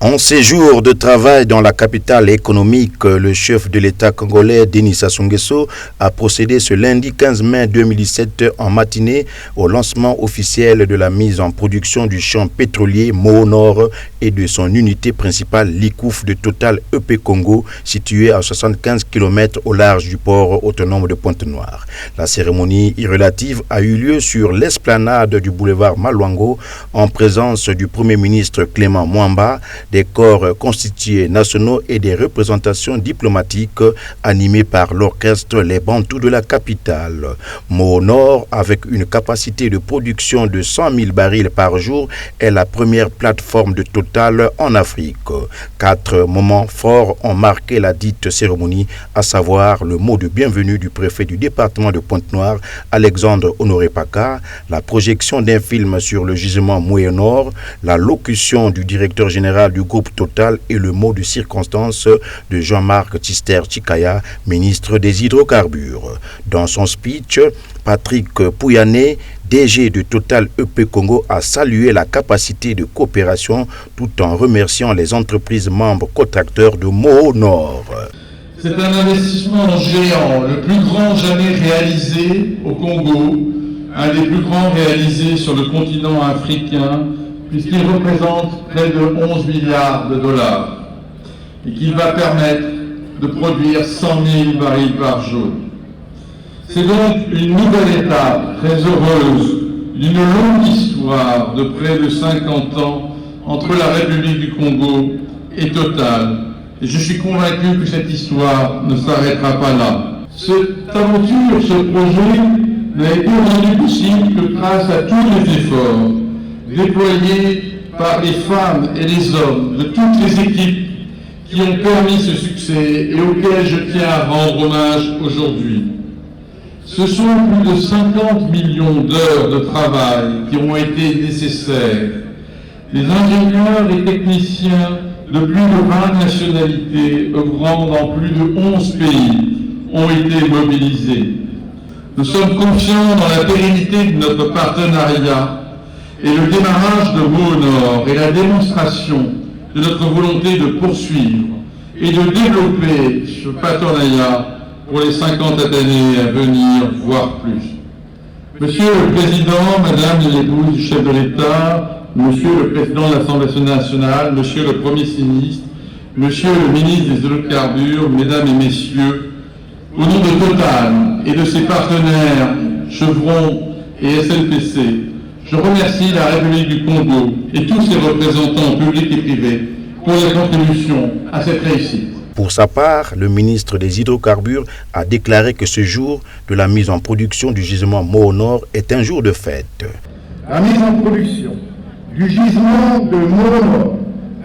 En séjour de travail dans la capitale économique, le chef de l'État congolais, Denis Sassou Nguesso, a procédé ce lundi 15 mai 2017 en matinée au lancement officiel de la mise en production du champ pétrolier Moho Nord et de son unité principale Likouf de Total EP Congo, située à 75 km au large du port autonome de Pointe-Noire. La cérémonie relative a eu lieu sur l'esplanade du boulevard Maluango en présence du Premier ministre Clément Mwamba, des corps constitués nationaux et des représentations diplomatiques animées par l'orchestre Les Bantous de la capitale. Moho Nord, avec une capacité de production de 100 000 barils par jour, est la première plateforme de Total en Afrique. 4 moments forts ont marqué la dite cérémonie, à savoir le mot de bienvenue du préfet du département de Pointe-Noire, Alexandre Honoré Paka, la projection d'un film sur le gisement Moho Nord, la locution du directeur général du groupe Total et le mot de circonstance de Jean-Marc Tzister Tshikaya, ministre des Hydrocarbures. Dans son speech, Patrick Pouyanné, DG de Total EP Congo, a salué la capacité de coopération tout en remerciant les entreprises membres contracteurs de Moho Nord. C'est un investissement géant, le plus grand jamais réalisé au Congo, un des plus grands réalisés sur le continent africain, puisqu'il représente près de 11 milliards de dollars et qu'il va permettre de produire 100 000 barils par jour. C'est donc une nouvelle étape très heureuse d'une longue histoire de près de 50 ans entre la République du Congo et Total. Et je suis convaincu que cette histoire ne s'arrêtera pas là. Cette aventure, ce projet, n'a été rendu possible que grâce à tous les efforts déployés par les femmes et les hommes de toutes les équipes qui ont permis ce succès et auxquels je tiens à rendre hommage aujourd'hui. Ce sont plus de 50 millions d'heures de travail qui ont été nécessaires. Les ingénieurs et techniciens de plus de 20 nationalités œuvrant dans plus de 11 pays ont été mobilisés. Nous sommes confiants dans la pérennité de notre partenariat et le démarrage de Moho Nord est la démonstration de notre volonté de poursuivre et de développer ce partenariat pour les 50 années à venir, voire plus. Monsieur le Président, Madame l'épouse du chef de l'État, Monsieur le Président de l'Assemblée nationale, Monsieur le Premier ministre, Monsieur le ministre des Hydrocarbures, Mesdames et Messieurs, au nom de Total et de ses partenaires Chevron et SLPC, je remercie la République du Congo et tous ses représentants publics et privés pour leur contribution à cette réussite. Pour sa part, le ministre des Hydrocarbures a déclaré que ce jour de la mise en production du gisement Moho Nord est un jour de fête. La mise en production du gisement de Moho Nord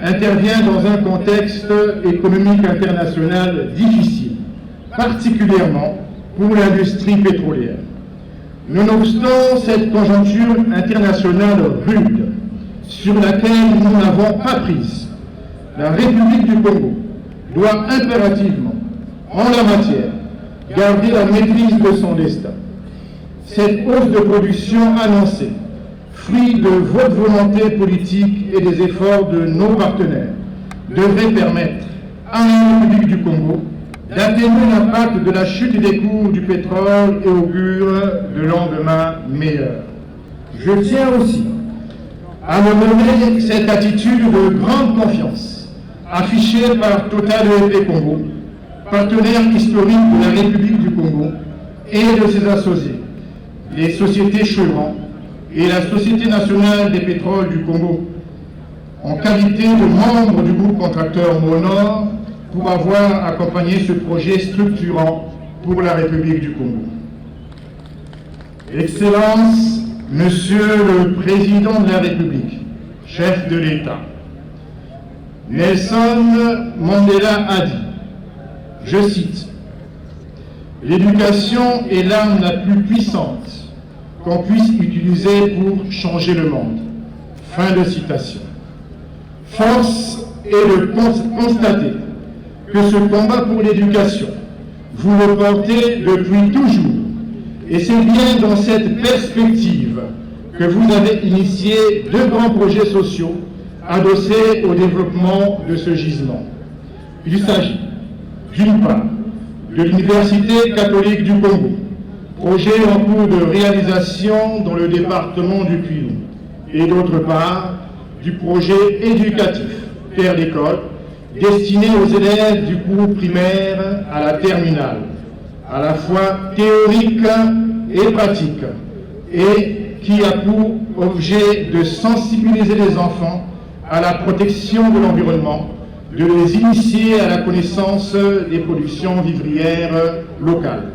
intervient dans un contexte économique international difficile, particulièrement pour l'industrie pétrolière. Nonobstant cette conjoncture internationale rude, sur laquelle nous n'avons pas prise, la République du Congo doit impérativement, en la matière, garder la maîtrise de son destin. Cette hausse de production annoncée, fruit de votre volonté politique et des efforts de nos partenaires, devrait permettre à la République du Congo d'atténuer l'impact de la chute des cours du pétrole et augure de lendemains meilleurs. Je tiens aussi à nommer cette attitude de grande confiance affichée par Total EP Congo, partenaire historique de la République du Congo et de ses associés, les sociétés Chevron et la Société nationale des pétroles du Congo, en qualité de membre du groupe contracteur Moho Nord, pour avoir accompagné ce projet structurant pour la République du Congo. Excellences, Monsieur le Président de la République, chef de l'État, Nelson Mandela a dit, je cite, « L'éducation est l'arme la plus puissante qu'on puisse utiliser pour changer le monde. » Fin de citation. Force est de constater que ce combat pour l'éducation, vous le portez depuis toujours. Et c'est bien dans cette perspective que vous avez initié 2 grands projets sociaux adossés au développement de ce gisement. Il s'agit, d'une part, de l'Université catholique du Congo, projet en cours de réalisation dans le département du Puy-Loup, et d'autre part, du projet éducatif Terre d'école, destiné aux élèves du cours primaire à la terminale, à la fois théorique et pratique, et qui a pour objet de sensibiliser les enfants à la protection de l'environnement, de les initier à la connaissance des productions vivrières locales.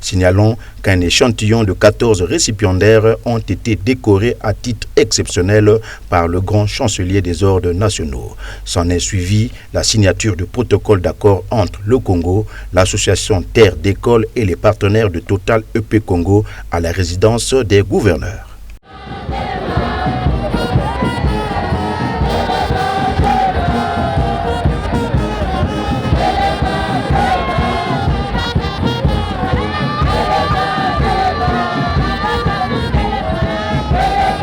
Signalons qu'un échantillon de 14 récipiendaires ont été décorés à titre exceptionnel par le grand chancelier des ordres nationaux. S'en est suivi la signature du protocole d'accord entre le Congo, l'association Terre d'école et les partenaires de Total EP Congo à la résidence des gouverneurs.